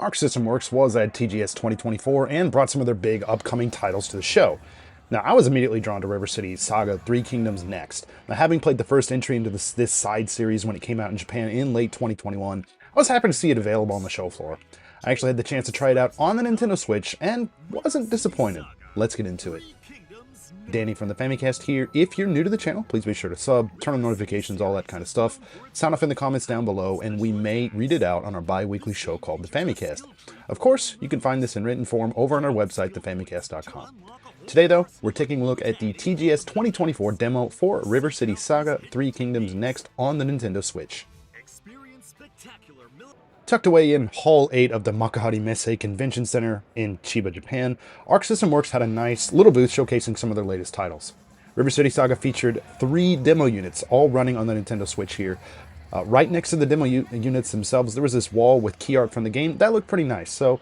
Arc System Works was at TGS 2024 and brought some of their big upcoming titles to the show. Now, I was immediately drawn to River City Saga 3 Kingdoms Next. Now, having played the first entry into this side series when it came out in Japan in late 2021, I was happy to see it available on the show floor. I actually had the chance to try it out on the Nintendo Switch and wasn't disappointed. Let's get into it. Danny from the Famicast here. If you're new to the channel, please be sure to sub, turn on notifications, all that kind of stuff. Sound off in the comments down below, and we may read it out on our bi-weekly show called the Famicast. Of course, you can find this in written form over on our website, thefamicast.com. Today, though, we're taking a look at the TGS 2024 demo for River City Saga 3 Kingdoms Next on the Nintendo Switch. Tucked away in Hall 8 of the Makuhari Messe Convention Center in Chiba, Japan, Arc System Works had a nice little booth showcasing some of their latest titles. River City Saga featured 3 demo units, all running on the Nintendo Switch here. Right next to the demo units themselves, there was this wall with key art from the game. That looked pretty nice, so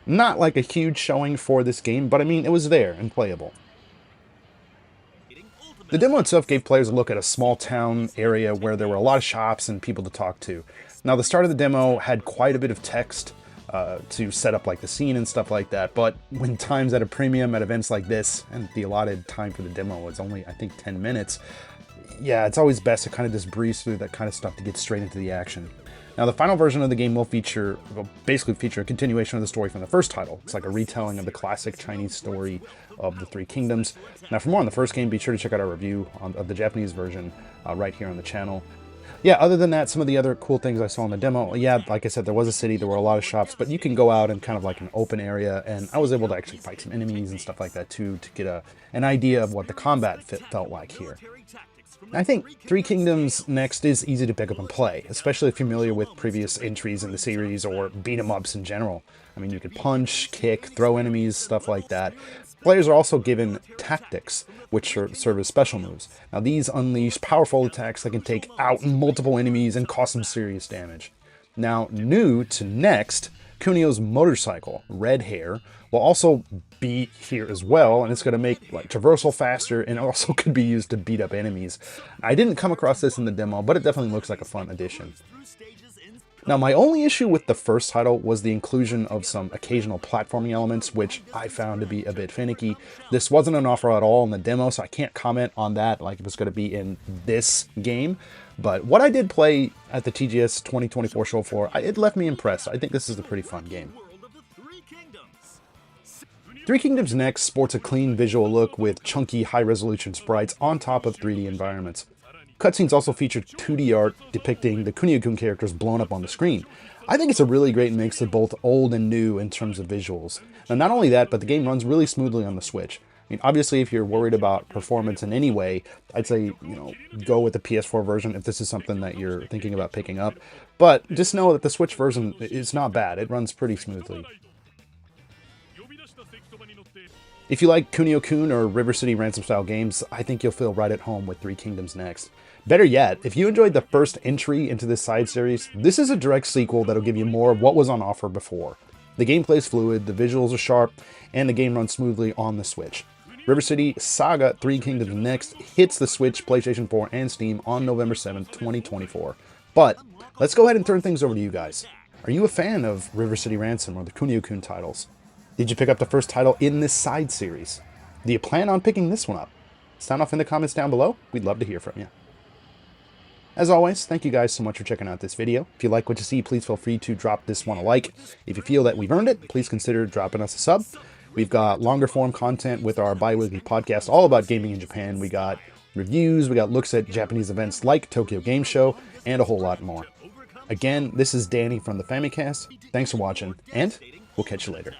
not like a huge showing for this game, but I mean, it was there and playable. The demo itself gave players a look at a small town area where there were a lot of shops and people to talk to. Now, the start of the demo had quite a bit of text to set up like the scene and stuff like that, but when time's at a premium at events like this, and the allotted time for the demo was only, I think, 10 minutes, yeah, it's always best to kind of just breeze through that kind of stuff to get straight into the action. Now, the final version of the game will basically feature a continuation of the story from the first title. It's like a retelling of the classic Chinese story of the 3 Kingdoms. Now, for more on the first game, be sure to check out our review of the Japanese version right here on the channel. Yeah, other than that, some of the other cool things I saw in the demo, yeah, like I said, there was a city, there were a lot of shops, but you can go out in kind of like an open area, and I was able to actually fight some enemies and stuff like that too, to get an idea of what the combat felt like here. I think 3 Kingdoms Next is easy to pick up and play, especially if you're familiar with previous entries in the series or beat-em-ups in general. I mean, you could punch, kick, throw enemies, stuff like that. Players are also given tactics, which serve as special moves. Now, these unleash powerful attacks that can take out multiple enemies and cause some serious damage. Now, new to Next, Kunio's motorcycle, Red Hair, will also be here as well, and it's going to make like traversal faster, and also could be used to beat up enemies. I didn't come across this in the demo, but it definitely looks like a fun addition. Now, my only issue with the first title was the inclusion of some occasional platforming elements, which I found to be a bit finicky. This wasn't an offer at all in the demo, so I can't comment on that like it was going to be in this game. But what I did play at the TGS 2024 show floor, it left me impressed. I think this is a pretty fun game. 3 Kingdoms Next sports a clean visual look with chunky high-resolution sprites on top of 3D environments. Cutscenes also feature 2D art depicting the Kunio-kun characters blown up on the screen. I think it's a really great mix of both old and new in terms of visuals. Now, not only that, but the game runs really smoothly on the Switch. I mean, obviously, if you're worried about performance in any way, I'd say, go with the PS4 version if this is something that you're thinking about picking up. But just know that the Switch version is not bad. It runs pretty smoothly. If you like Kunio-kun or River City Ransom-style games, I think you'll feel right at home with 3 Kingdoms Next. Better yet, if you enjoyed the first entry into this side series, this is a direct sequel that'll give you more of what was on offer before. The gameplay is fluid, the visuals are sharp, and the game runs smoothly on the Switch. River City Saga 3 Kingdoms Next hits the Switch, PlayStation 4, and Steam on November 7th, 2024. But let's go ahead and turn things over to you guys. Are you a fan of River City Ransom or the Kunio-kun titles? Did you pick up the first title in this side series? Do you plan on picking this one up? Sound off in the comments down below. We'd love to hear from you. As always, thank you guys so much for checking out this video. If you like what you see, please feel free to drop this one a like. If you feel that we've earned it, please consider dropping us a sub. We've got longer form content with our bi-weekly podcast all about gaming in Japan. We got reviews, we got looks at Japanese events like Tokyo Game Show, and a whole lot more. Again, this is Danny from the Famicast. Thanks for watching, and we'll catch you later.